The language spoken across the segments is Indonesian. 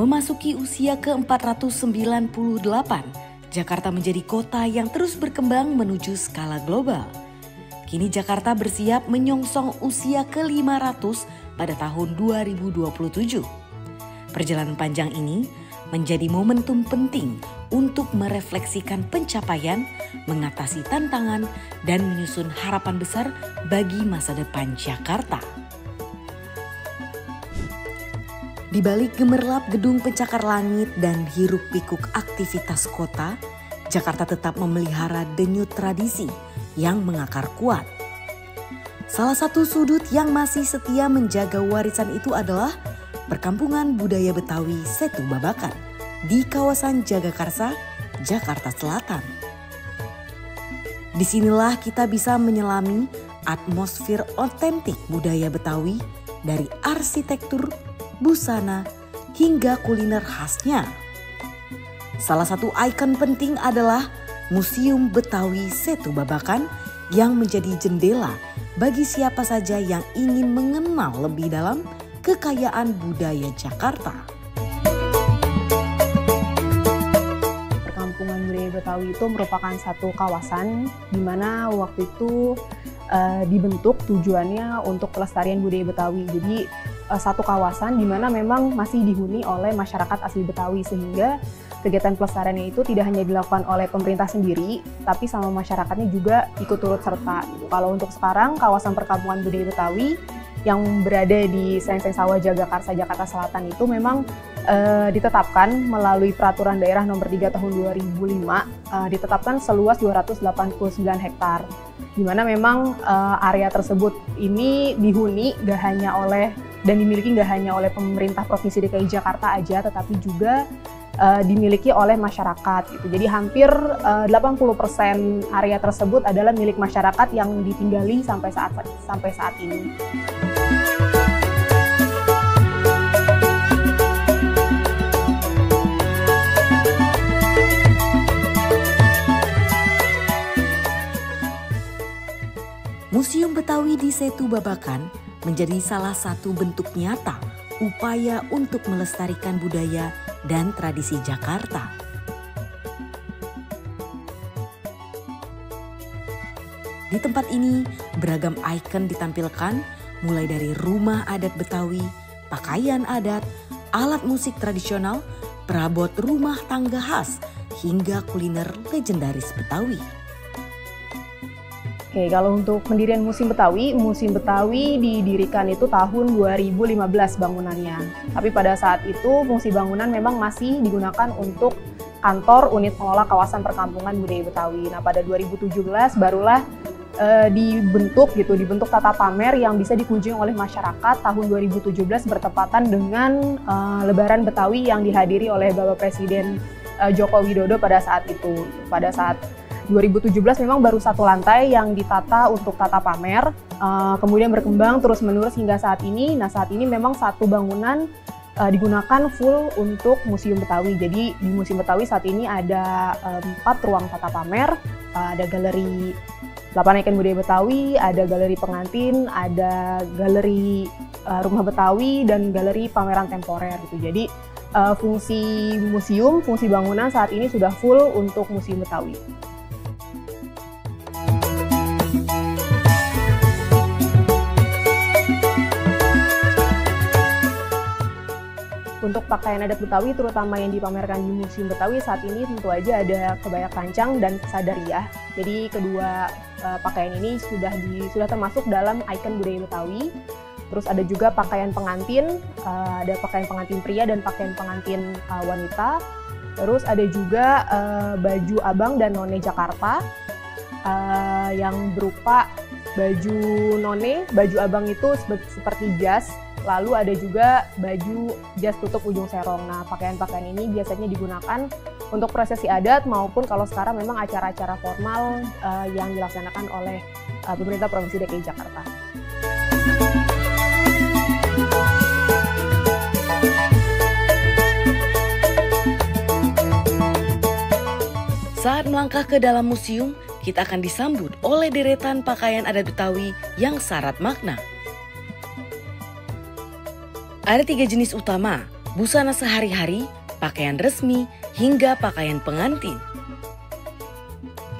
Memasuki usia ke-498, Jakarta menjadi kota yang terus berkembang menuju skala global. Kini Jakarta bersiap menyongsong usia ke-500 pada tahun 2027. Perjalanan panjang ini menjadi momentum penting untuk merefleksikan pencapaian, mengatasi tantangan, dan menyusun harapan besar bagi masa depan Jakarta. Di balik gemerlap gedung pencakar langit dan hiruk-pikuk aktivitas kota, Jakarta tetap memelihara denyut tradisi yang mengakar kuat. Salah satu sudut yang masih setia menjaga warisan itu adalah Perkampungan Budaya Betawi Setu Babakan di kawasan Jagakarsa, Jakarta Selatan. Disinilah kita bisa menyelami atmosfer otentik budaya Betawi dari arsitektur, busana, hingga kuliner khasnya. Salah satu ikon penting adalah Museum Betawi Setu Babakan yang menjadi jendela bagi siapa saja yang ingin mengenal lebih dalam kekayaan budaya Jakarta. Perkampungan Budaya Betawi itu merupakan satu kawasan di mana waktu itu dibentuk tujuannya untuk pelestarian budaya Betawi. Jadi satu kawasan di mana memang masih dihuni oleh masyarakat asli Betawi, sehingga kegiatan pelestariannya itu tidak hanya dilakukan oleh pemerintah sendiri, tapi sama masyarakatnya juga ikut turut serta. Kalau untuk sekarang, kawasan Perkampungan Budaya Betawi yang berada di Seng-Seng Sawah Jagakarsa, Jakarta Selatan itu memang ditetapkan melalui Peraturan Daerah Nomor 3 Tahun 2005, ditetapkan seluas 289 hektar. Di mana memang area tersebut ini dihuni gak hanya oleh dan dimiliki nggak hanya oleh pemerintah Provinsi DKI Jakarta aja, tetapi juga dimiliki oleh masyarakat. Gitu. Jadi hampir 80% area tersebut adalah milik masyarakat yang ditinggali sampai saat ini. Museum Betawi di Setu Babakan menjadi salah satu bentuk nyata upaya untuk melestarikan budaya dan tradisi Jakarta. Di tempat ini, beragam ikon ditampilkan, mulai dari rumah adat Betawi, pakaian adat, alat musik tradisional, perabot rumah tangga khas, hingga kuliner legendaris Betawi. Oke, kalau untuk pendirian Museum Betawi didirikan itu tahun 2015 bangunannya. Tapi pada saat itu fungsi bangunan memang masih digunakan untuk kantor unit pengelola kawasan Perkampungan Budaya Betawi. Nah, pada 2017 barulah dibentuk tata pamer yang bisa dikunjungi oleh masyarakat tahun 2017 bertepatan dengan Lebaran Betawi yang dihadiri oleh Bapak Presiden Joko Widodo pada saat itu. Pada saat 2017 memang baru satu lantai yang ditata untuk tata pamer, kemudian berkembang terus-menerus hingga saat ini. Nah, saat ini memang satu bangunan digunakan full untuk Museum Betawi. Jadi di Museum Betawi saat ini ada 4 ruang tata pamer, ada galeri 8 ikon budaya Betawi, ada galeri pengantin, ada galeri rumah Betawi, dan galeri pameran temporer gitu. Jadi fungsi bangunan saat ini sudah full untuk Museum Betawi. Untuk pakaian adat Betawi, terutama yang dipamerkan di Museum Betawi saat ini tentu aja ada kebaya kancang dan sadariyah. Jadi kedua pakaian ini sudah termasuk dalam ikon budaya Betawi. Terus ada juga pakaian pengantin, ada pakaian pengantin pria dan pakaian pengantin wanita. Terus ada juga baju abang dan none Jakarta yang berupa baju none, baju abang itu seperti jas. Lalu ada juga baju jas tutup ujung serong. Nah, pakaian-pakaian ini biasanya digunakan untuk prosesi adat maupun kalau sekarang memang acara-acara formal yang dilaksanakan oleh pemerintah Provinsi DKI Jakarta. Saat melangkah ke dalam museum, kita akan disambut oleh deretan pakaian adat Betawi yang syarat makna. Ada 3 jenis utama, busana sehari-hari, pakaian resmi, hingga pakaian pengantin.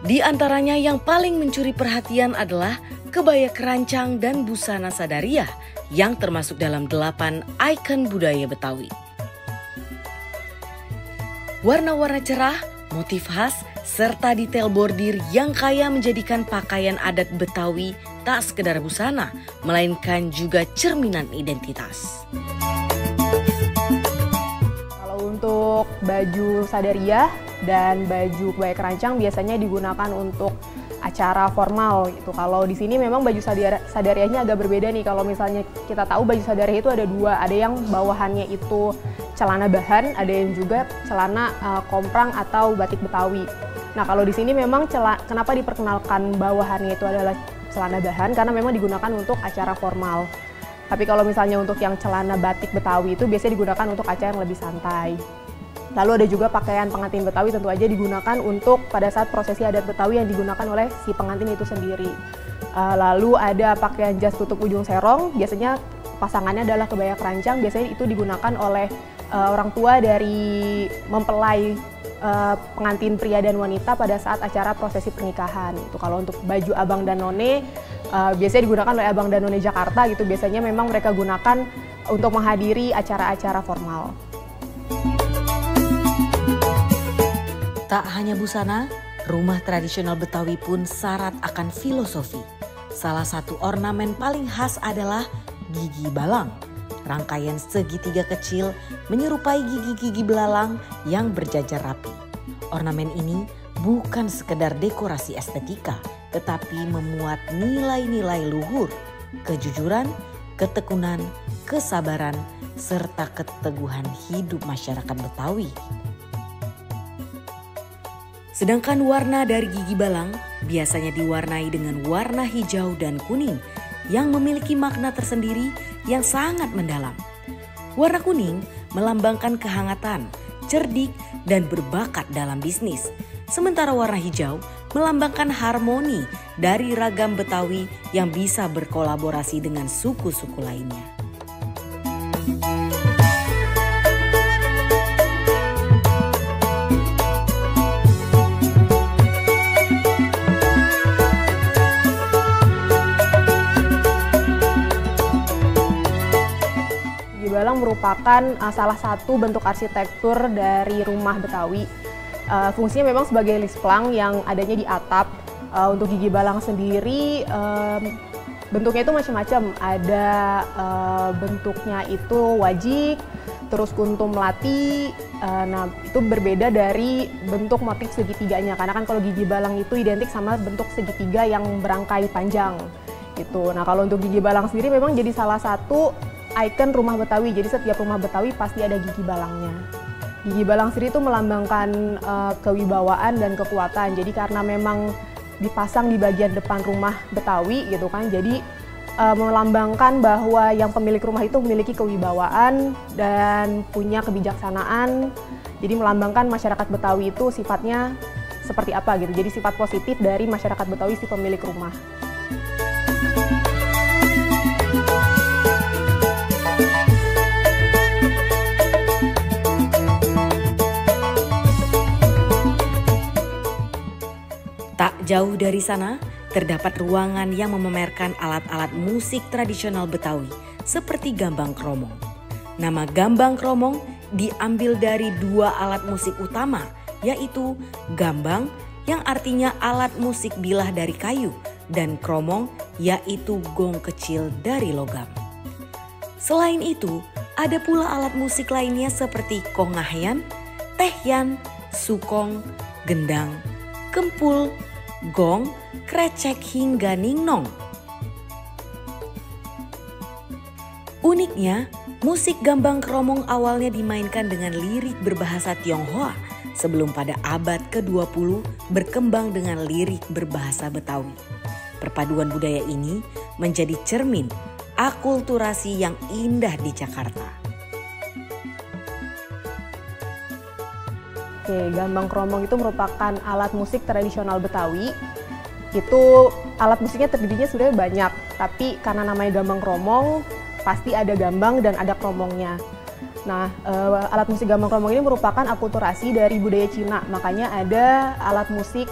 Di antaranya yang paling mencuri perhatian adalah kebaya kerancang dan busana sadariah yang termasuk dalam 8 ikon budaya Betawi. Warna-warna cerah, motif khas, serta detail bordir yang kaya menjadikan pakaian adat Betawi tak sekedar busana, melainkan juga cerminan identitas. Kalau untuk baju sadariah dan baju kebaya kerancang biasanya digunakan untuk acara formal gitu. Kalau di sini memang baju sadariahnya agak berbeda nih. Kalau misalnya kita tahu baju sadariah itu ada dua, ada yang bawahannya itu celana bahan, ada yang juga celana komprang atau batik Betawi. Nah kalau di sini memang kenapa diperkenalkan bawahannya itu adalah celana bahan karena memang digunakan untuk acara formal. Tapi kalau misalnya untuk yang celana batik Betawi itu biasanya digunakan untuk acara yang lebih santai. Lalu ada juga pakaian pengantin Betawi tentu aja digunakan untuk pada saat prosesi adat Betawi yang digunakan oleh si pengantin itu sendiri. Lalu ada pakaian jas tutup ujung serong, biasanya pasangannya adalah kebaya kerancang, biasanya itu digunakan oleh orang tua dari mempelai pengantin pria dan wanita pada saat acara prosesi pernikahan. Itu kalau untuk baju abang dan none biasanya digunakan oleh abang dan none Jakarta gitu. Biasanya memang mereka gunakan untuk menghadiri acara-acara formal. Tak hanya busana, rumah tradisional Betawi pun syarat akan filosofi. Salah satu ornamen paling khas adalah gigi balang. Rangkaian segitiga kecil menyerupai gigi-gigi belalang yang berjajar rapi. Ornamen ini bukan sekedar dekorasi estetika, tetapi memuat nilai-nilai luhur, kejujuran, ketekunan, kesabaran, serta keteguhan hidup masyarakat Betawi. Sedangkan warna dari gigi balang biasanya diwarnai dengan warna hijau dan kuning yang memiliki makna tersendiri yang sangat mendalam. Warna kuning melambangkan kehangatan, cerdik, dan berbakat dalam bisnis. Sementara warna hijau melambangkan harmoni dari ragam Betawi yang bisa berkolaborasi dengan suku-suku lainnya. Balang merupakan salah satu bentuk arsitektur dari rumah Betawi. Fungsinya memang sebagai lisplang yang adanya di atap. Untuk gigi balang sendiri bentuknya itu macam-macam. Ada bentuknya itu wajik, terus kuntum melati. Nah itu berbeda dari bentuk motif segitiganya. Karena kan kalau gigi balang itu identik sama bentuk segitiga yang berangkai panjang. Gitu. Nah kalau untuk gigi balang sendiri memang jadi salah satu ikon rumah Betawi, jadi setiap rumah Betawi pasti ada gigi balangnya. Gigi balang sendiri itu melambangkan kewibawaan dan kekuatan. Jadi karena memang dipasang di bagian depan rumah Betawi gitu kan, jadi melambangkan bahwa yang pemilik rumah itu memiliki kewibawaan dan punya kebijaksanaan. Jadi melambangkan masyarakat Betawi itu sifatnya seperti apa gitu. Jadi sifat positif dari masyarakat Betawi si pemilik rumah. Tak jauh dari sana, terdapat ruangan yang memamerkan alat-alat musik tradisional Betawi seperti gambang kromong. Nama gambang kromong diambil dari dua alat musik utama, yaitu gambang yang artinya alat musik bilah dari kayu dan kromong yaitu gong kecil dari logam. Selain itu, ada pula alat musik lainnya seperti kongahyan, tehyan, sukong, gendang, kempul, gong, krecek hingga ningnong. Uniknya, musik gambang kromong awalnya dimainkan dengan lirik berbahasa Tionghoa sebelum pada abad ke-20 berkembang dengan lirik berbahasa Betawi. Perpaduan budaya ini menjadi cermin akulturasi yang indah di Jakarta. Oke, gambang kromong itu merupakan alat musik tradisional Betawi. Itu alat musiknya terdirinya sebenarnya banyak, tapi karena namanya gambang kromong, pasti ada gambang dan ada kromongnya. Nah, alat musik gambang kromong ini merupakan akulturasi dari budaya Cina. Makanya ada alat musik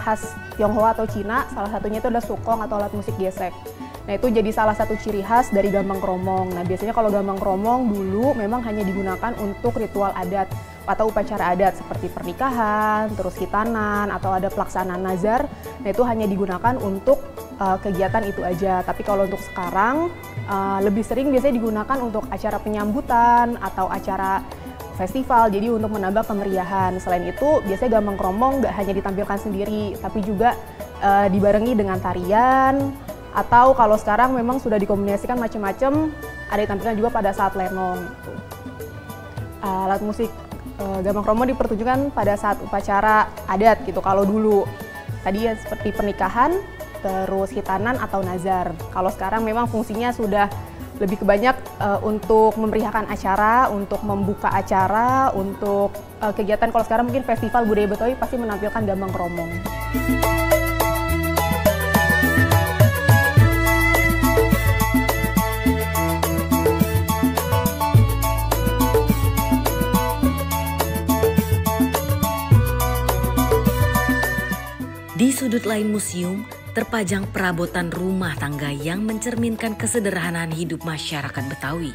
khas Tionghoa atau Cina, salah satunya itu adalah sukong atau alat musik gesek. Nah, itu jadi salah satu ciri khas dari gambang kromong. Nah, biasanya kalau gambang kromong dulu memang hanya digunakan untuk ritual adat atau upacara adat seperti pernikahan, terus khitanan, atau ada pelaksanaan nazar. Nah, itu hanya digunakan untuk kegiatan itu aja. Tapi kalau untuk sekarang lebih sering biasanya digunakan untuk acara penyambutan atau acara festival, jadi untuk menambah kemeriahan. Selain itu, biasanya gambang kromong nggak hanya ditampilkan sendiri, tapi juga dibarengi dengan tarian, atau kalau sekarang memang sudah dikombinasikan macam-macam, ada ditampilkan juga pada saat lenong. Alat musik gambang kromong dipertunjukkan pada saat upacara adat gitu. Kalau dulu tadi ya seperti pernikahan, terus khitanan atau nazar. Kalau sekarang memang fungsinya sudah lebih kebanyak untuk memeriahkan acara, untuk membuka acara, untuk kegiatan. Kalau sekarang mungkin festival budaya Betawi pasti menampilkan gambang kromong. Di sudut lain museum, terpajang perabotan rumah tangga yang mencerminkan kesederhanaan hidup masyarakat Betawi.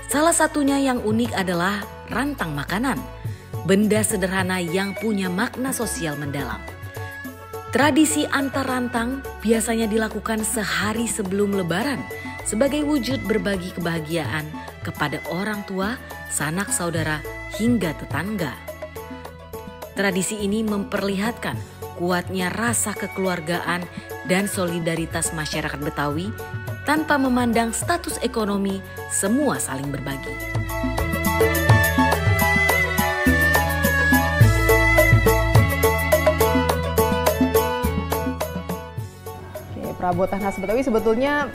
Salah satunya yang unik adalah rantang makanan, benda sederhana yang punya makna sosial mendalam. Tradisi antar rantang biasanya dilakukan sehari sebelum Lebaran sebagai wujud berbagi kebahagiaan kepada orang tua, sanak saudara, hingga tetangga. Tradisi ini memperlihatkan kuatnya rasa kekeluargaan dan solidaritas masyarakat Betawi tanpa memandang status ekonomi, semua saling berbagi. Perabotan khas Betawi sebetulnya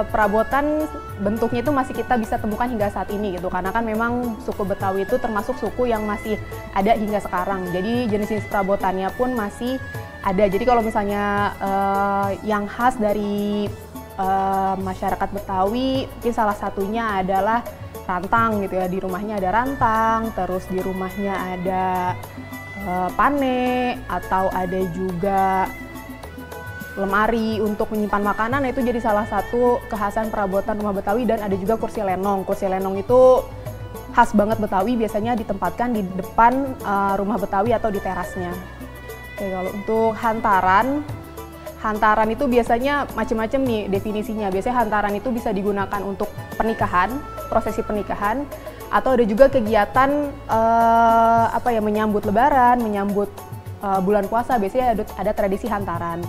perabotan bentuknya itu masih kita bisa temukan hingga saat ini gitu, karena kan memang suku Betawi itu termasuk suku yang masih ada hingga sekarang. Jadi jenis-jenis perabotannya pun masih ada. Jadi kalau misalnya yang khas dari masyarakat Betawi, mungkin salah satunya adalah rantang gitu ya. Di rumahnya ada rantang, terus di rumahnya ada pane, atau ada juga lemari untuk menyimpan makanan. Nah, itu jadi salah satu kekhasan perabotan rumah Betawi. Dan ada juga kursi lenong. Kursi lenong itu khas banget Betawi, biasanya ditempatkan di depan rumah Betawi atau di terasnya. Oke, kalau untuk hantaran itu biasanya macam-macam nih definisinya. Biasanya hantaran itu bisa digunakan untuk pernikahan, prosesi pernikahan, atau ada juga kegiatan menyambut Lebaran, menyambut bulan puasa. Biasanya ada tradisi hantaran.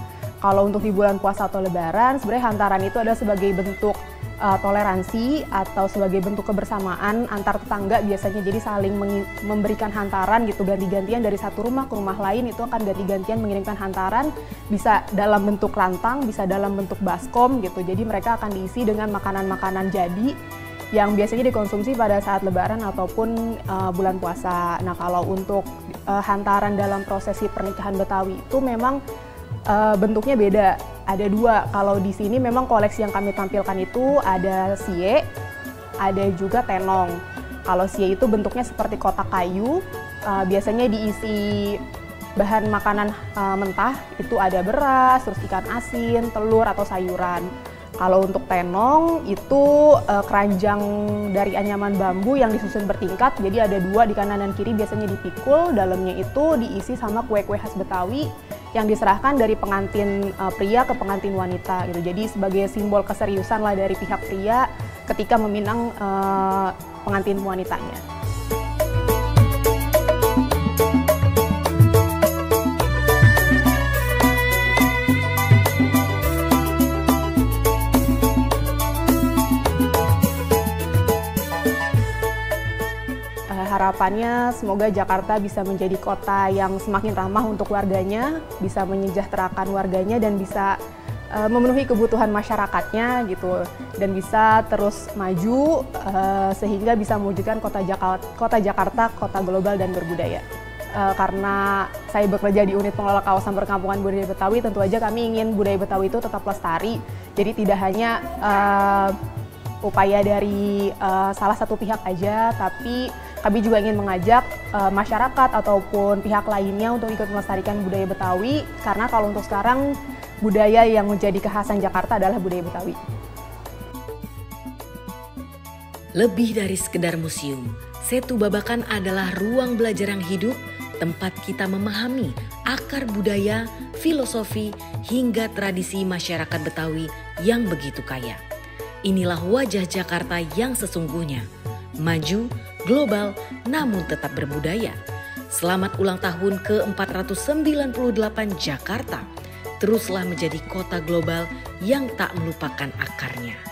Kalau untuk di bulan puasa atau Lebaran, sebenarnya hantaran itu adalah sebagai bentuk toleransi atau sebagai bentuk kebersamaan antar tetangga biasanya. Jadi saling memberikan hantaran gitu, ganti-gantian dari satu rumah ke rumah lain itu akan ganti-gantian mengirimkan hantaran, bisa dalam bentuk rantang, bisa dalam bentuk baskom gitu. Jadi mereka akan diisi dengan makanan-makanan jadi yang biasanya dikonsumsi pada saat Lebaran ataupun bulan puasa. Nah, kalau untuk hantaran dalam prosesi pernikahan Betawi itu memang bentuknya beda, ada dua. Kalau di sini memang koleksi yang kami tampilkan itu ada sie, ada juga tenong. Kalau sie itu bentuknya seperti kotak kayu, biasanya diisi bahan makanan mentah, itu ada beras, terus ikan asin, telur atau sayuran. Kalau untuk tenong itu keranjang dari anyaman bambu yang disusun bertingkat, jadi ada dua di kanan dan kiri, biasanya dipikul, dalamnya itu diisi sama kue-kue khas Betawi yang diserahkan dari pengantin pria ke pengantin wanita gitu. Jadi sebagai simbol keseriusan lah dari pihak pria ketika meminang pengantin wanitanya. Harapannya semoga Jakarta bisa menjadi kota yang semakin ramah untuk warganya, bisa menyejahterakan warganya dan bisa memenuhi kebutuhan masyarakatnya gitu, dan bisa terus maju sehingga bisa mewujudkan kota Jakarta, kota global dan berbudaya. Karena saya bekerja di unit pengelola kawasan perkampungan budaya Betawi, tentu aja kami ingin budaya Betawi itu tetap lestari. Jadi tidak hanya upaya dari salah satu pihak aja, tapi kami juga ingin mengajak masyarakat ataupun pihak lainnya untuk ikut melestarikan budaya Betawi, karena kalau untuk sekarang budaya yang menjadi kekhasan Jakarta adalah budaya Betawi. Lebih dari sekedar museum, Setu Babakan adalah ruang belajar yang hidup, tempat kita memahami akar budaya, filosofi, hingga tradisi masyarakat Betawi yang begitu kaya. Inilah wajah Jakarta yang sesungguhnya, maju, global, namun tetap berbudaya. Selamat ulang tahun ke-498 Jakarta, teruslah menjadi kota global yang tak melupakan akarnya.